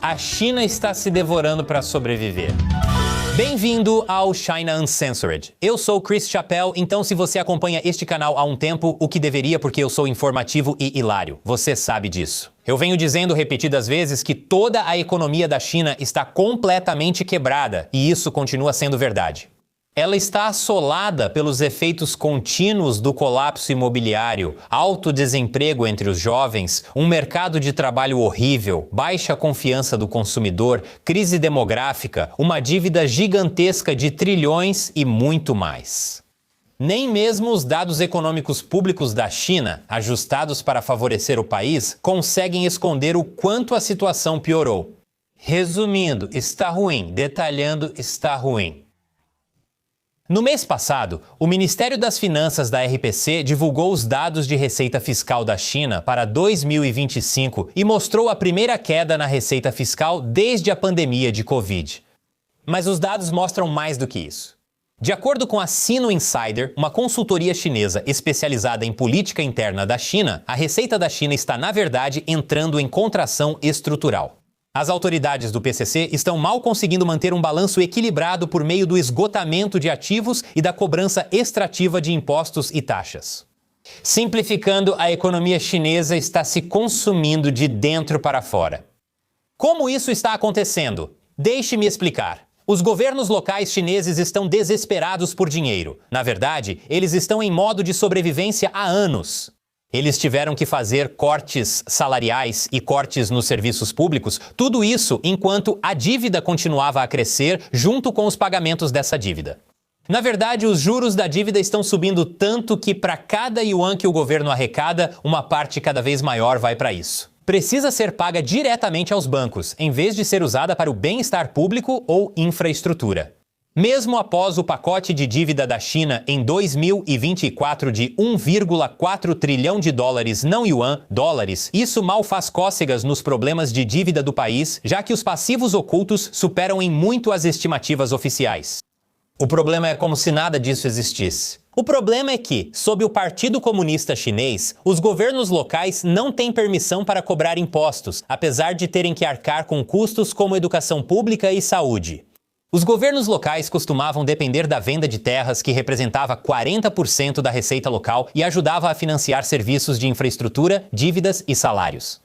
A China está se devorando para sobreviver. Bem-vindo ao China Uncensored. Eu sou Chris Chappell, então se você acompanha este canal há um tempo, o que deveria porque eu sou informativo e hilário. Você sabe disso. Eu venho dizendo repetidas vezes que toda a economia da China está completamente quebrada, e isso continua sendo verdade. Ela está assolada pelos efeitos contínuos do colapso imobiliário, alto desemprego entre os jovens, um mercado de trabalho horrível, baixa confiança do consumidor, crise demográfica, uma dívida gigantesca de trilhões e muito mais. Nem mesmo os dados econômicos públicos da China, ajustados para favorecer o país, conseguem esconder o quanto a situação piorou. Resumindo, está ruim. Detalhando, está ruim. No mês passado, o Ministério das Finanças da RPC divulgou os dados de receita fiscal da China para 2025 e mostrou a primeira queda na receita fiscal desde a pandemia de Covid. Mas os dados mostram mais do que isso. De acordo com a Sino Insider, uma consultoria chinesa especializada em política interna da China, a receita da China está, na verdade, entrando em contração estrutural. As autoridades do PCC estão mal conseguindo manter um balanço equilibrado por meio do esgotamento de ativos e da cobrança extrativa de impostos e taxas. Simplificando, a economia chinesa está se consumindo de dentro para fora. Como isso está acontecendo? Deixe-me explicar. Os governos locais chineses estão desesperados por dinheiro. Na verdade, eles estão em modo de sobrevivência há anos. Eles tiveram que fazer cortes salariais e cortes nos serviços públicos, tudo isso enquanto a dívida continuava a crescer junto com os pagamentos dessa dívida. Na verdade, os juros da dívida estão subindo tanto que para cada yuan que o governo arrecada, uma parte cada vez maior vai para isso. Precisa ser paga diretamente aos bancos, em vez de ser usada para o bem-estar público ou infraestrutura. Mesmo após o pacote de dívida da China em 2024 de 1,4 trilhão de dólares não yuan, dólares, isso mal faz cócegas nos problemas de dívida do país, já que os passivos ocultos superam em muito as estimativas oficiais. O problema é como se nada disso existisse. O problema é que, sob o Partido Comunista Chinês, os governos locais não têm permissão para cobrar impostos, apesar de terem que arcar com custos como educação pública e saúde. Os governos locais costumavam depender da venda de terras, que representava 40% da receita local e ajudava a financiar serviços de infraestrutura, dívidas e salários.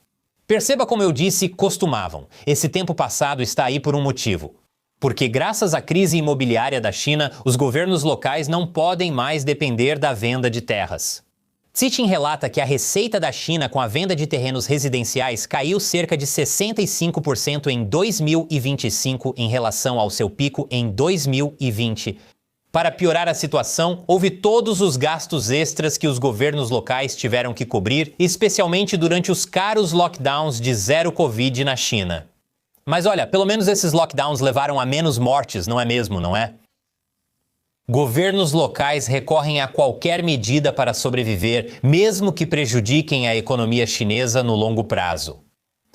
Perceba como eu disse, costumavam. Esse tempo passado está aí por um motivo. Porque graças à crise imobiliária da China, os governos locais não podem mais depender da venda de terras. Sitchin relata que a receita da China com a venda de terrenos residenciais caiu cerca de 65% em 2025 em relação ao seu pico em 2020. Para piorar a situação, houve todos os gastos extras que os governos locais tiveram que cobrir, especialmente durante os caros lockdowns de zero Covid na China. Mas olha, pelo menos esses lockdowns levaram a menos mortes, não é mesmo, não é? Governos locais recorrem a qualquer medida para sobreviver, mesmo que prejudiquem a economia chinesa no longo prazo.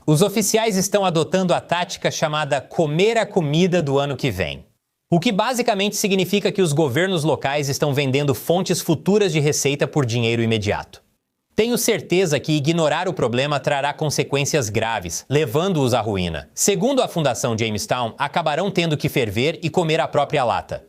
Os oficiais estão adotando a tática chamada comer a comida do ano que vem. O que basicamente significa que os governos locais estão vendendo fontes futuras de receita por dinheiro imediato. Tenho certeza que ignorar o problema trará consequências graves, levando-os à ruína. Segundo a Fundação Jamestown, acabarão tendo que ferver e comer a própria lata.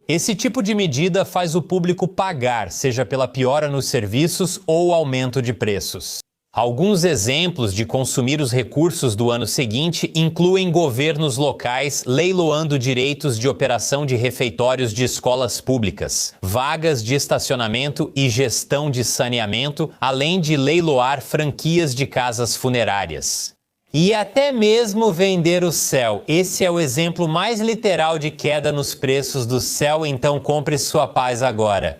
Esse tipo de medida faz o público pagar, seja pela piora nos serviços ou aumento de preços. Alguns exemplos de consumir os recursos do ano seguinte incluem governos locais leiloando direitos de operação de refeitórios de escolas públicas, vagas de estacionamento e gestão de saneamento, além de leiloar franquias de casas funerárias. E até mesmo vender o céu. Esse é o exemplo mais literal de queda nos preços do céu, então compre sua paz agora.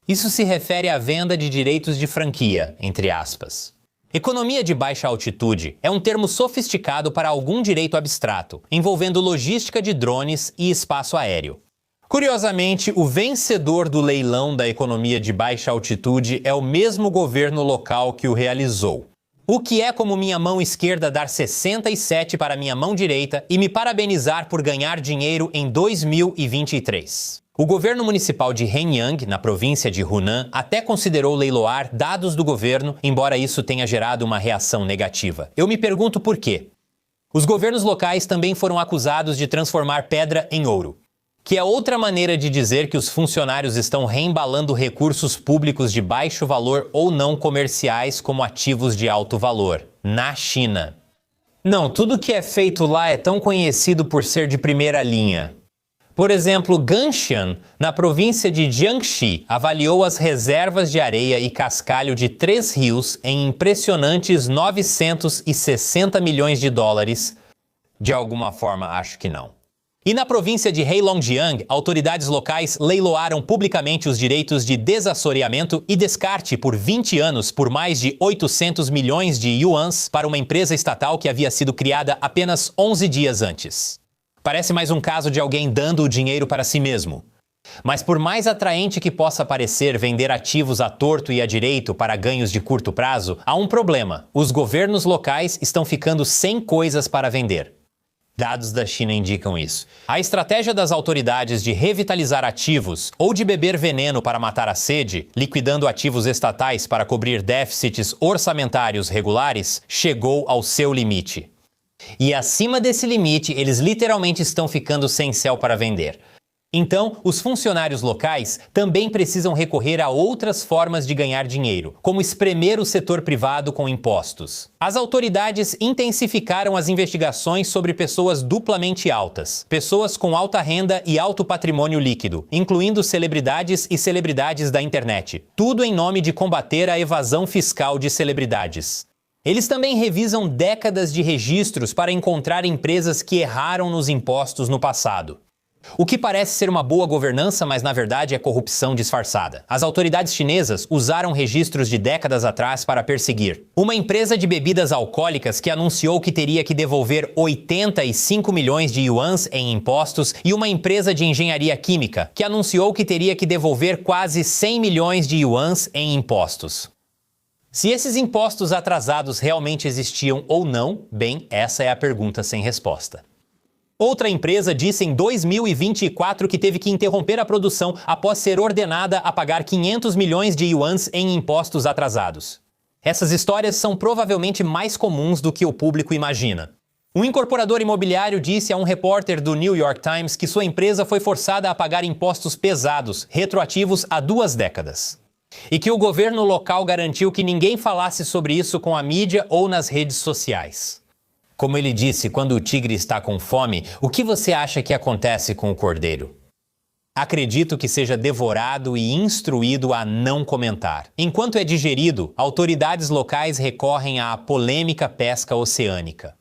Isso se refere à venda de direitos de franquia, entre aspas. Economia de baixa altitude é um termo sofisticado para algum direito abstrato, envolvendo logística de drones e espaço aéreo. Curiosamente, o vencedor do leilão da economia de baixa altitude é o mesmo governo local que o realizou. O que é como minha mão esquerda dar 67 para minha mão direita e me parabenizar por ganhar dinheiro em 2023. O governo municipal de Henyang, na província de Hunan, até considerou leiloar dados do governo, embora isso tenha gerado uma reação negativa. Eu me pergunto por quê. Os governos locais também foram acusados de transformar pedra em ouro, que é outra maneira de dizer que os funcionários estão reembalando recursos públicos de baixo valor ou não comerciais como ativos de alto valor, na China. Não, tudo que é feito lá é tão conhecido por ser de primeira linha. Por exemplo, Ganxian, na província de Jiangxi, avaliou as reservas de areia e cascalho de 3 rios em impressionantes 960 milhões de dólares. De alguma forma, acho que não. E na província de Heilongjiang, autoridades locais leiloaram publicamente os direitos de desassoreamento e descarte por 20 anos por mais de 800 milhões de yuans para uma empresa estatal que havia sido criada apenas 11 dias antes. Parece mais um caso de alguém dando o dinheiro para si mesmo. Mas por mais atraente que possa parecer vender ativos à torto e à direito para ganhos de curto prazo, há um problema. Os governos locais estão ficando sem coisas para vender. Dados da China indicam isso. A estratégia das autoridades de revitalizar ativos ou de beber veneno para matar a sede, liquidando ativos estatais para cobrir déficits orçamentários regulares, chegou ao seu limite. E acima desse limite, eles literalmente estão ficando sem céu para vender. Então, os funcionários locais também precisam recorrer a outras formas de ganhar dinheiro, como espremer o setor privado com impostos. As autoridades intensificaram as investigações sobre pessoas duplamente altas, pessoas com alta renda e alto patrimônio líquido, incluindo celebridades e celebridades da internet. Tudo em nome de combater a evasão fiscal de celebridades. Eles também revisam décadas de registros para encontrar empresas que erraram nos impostos no passado. O que parece ser uma boa governança, mas na verdade é corrupção disfarçada. As autoridades chinesas usaram registros de décadas atrás para perseguir uma empresa de bebidas alcoólicas que anunciou que teria que devolver 85 milhões de yuans em impostos e uma empresa de engenharia química que anunciou que teria que devolver quase 100 milhões de yuans em impostos. Se esses impostos atrasados realmente existiam ou não, bem, essa é a pergunta sem resposta. Outra empresa disse em 2024 que teve que interromper a produção após ser ordenada a pagar 500 milhões de yuans em impostos atrasados. Essas histórias são provavelmente mais comuns do que o público imagina. Um incorporador imobiliário disse a um repórter do New York Times que sua empresa foi forçada a pagar impostos pesados, retroativos a 2 décadas. E que o governo local garantiu que ninguém falasse sobre isso com a mídia ou nas redes sociais. Como ele disse, quando o tigre está com fome, o que você acha que acontece com o cordeiro? Acredito que seja devorado e instruído a não comentar. Enquanto é digerido, autoridades locais recorrem à polêmica pesca oceânica.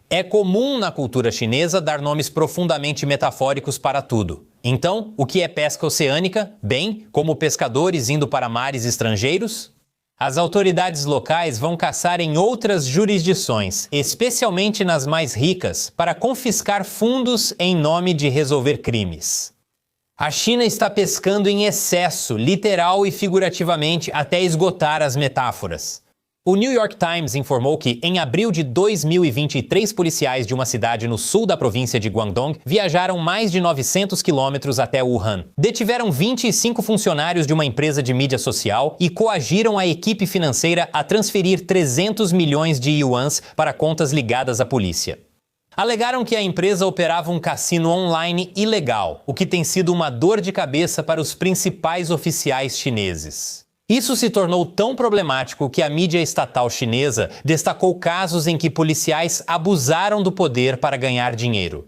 É comum na cultura chinesa dar nomes profundamente metafóricos para tudo. Então, o que é pesca oceânica? Bem, como pescadores indo para mares estrangeiros? As autoridades locais vão caçar em outras jurisdições, especialmente nas mais ricas, para confiscar fundos em nome de resolver crimes. A China está pescando em excesso, literal e figurativamente, até esgotar as metáforas. O New York Times informou que, em abril de 2023 policiais de uma cidade no sul da província de Guangdong viajaram mais de 900 quilômetros até Wuhan. Detiveram 25 funcionários de uma empresa de mídia social e coagiram a equipe financeira a transferir 300 milhões de yuans para contas ligadas à polícia. Alegaram que a empresa operava um cassino online ilegal, o que tem sido uma dor de cabeça para os principais oficiais chineses. Isso se tornou tão problemático que a mídia estatal chinesa destacou casos em que policiais abusaram do poder para ganhar dinheiro.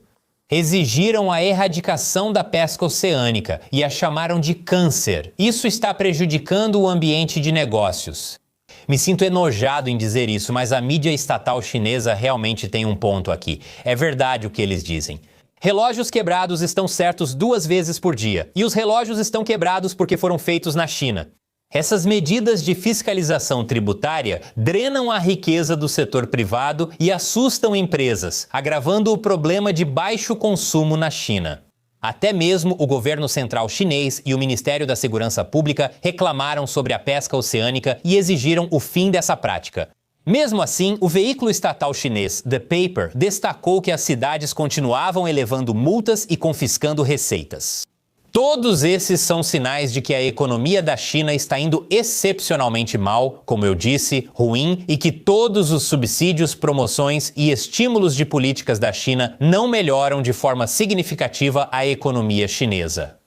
Exigiram a erradicação da pesca oceânica e a chamaram de câncer. Isso está prejudicando o ambiente de negócios. Me sinto enojado em dizer isso, mas a mídia estatal chinesa realmente tem um ponto aqui. É verdade o que eles dizem. Relógios quebrados estão certos 2 vezes por dia, e os relógios estão quebrados porque foram feitos na China. Essas medidas de fiscalização tributária drenam a riqueza do setor privado e assustam empresas, agravando o problema de baixo consumo na China. Até mesmo o governo central chinês e o Ministério da Segurança Pública reclamaram sobre a pesca oceânica e exigiram o fim dessa prática. Mesmo assim, o veículo estatal chinês The Paper destacou que as cidades continuavam elevando multas e confiscando receitas. Todos esses são sinais de que a economia da China está indo excepcionalmente mal, como eu disse, ruim, e que todos os subsídios, promoções e estímulos de políticas da China não melhoram de forma significativa a economia chinesa.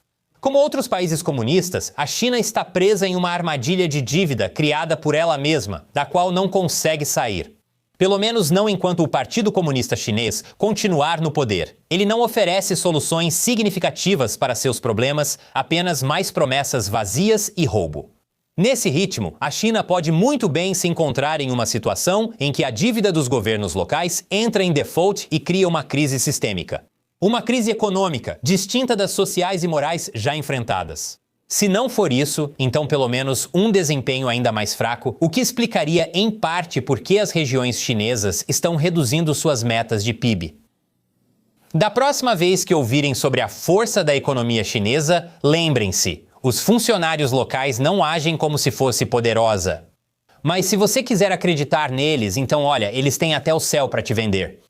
Como outros países comunistas, a China está presa em uma armadilha de dívida criada por ela mesma, da qual não consegue sair. Pelo menos não enquanto o Partido Comunista Chinês continuar no poder. Ele não oferece soluções significativas para seus problemas, apenas mais promessas vazias e roubo. Nesse ritmo, a China pode muito bem se encontrar em uma situação em que a dívida dos governos locais entra em default e cria uma crise sistêmica. Uma crise econômica, distinta das sociais e morais já enfrentadas. Se não for isso, então pelo menos um desempenho ainda mais fraco, o que explicaria em parte por que as regiões chinesas estão reduzindo suas metas de PIB. Da próxima vez que ouvirem sobre a força da economia chinesa, lembrem-se, os funcionários locais não agem como se fosse poderosa. Mas se você quiser acreditar neles, então olha, eles têm até o céu para te vender.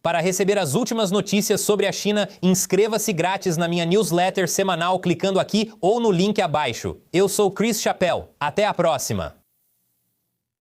Para receber as últimas notícias sobre a China, inscreva-se grátis na minha newsletter semanal clicando aqui ou no link abaixo. Eu sou Chris Chappell. Até a próxima!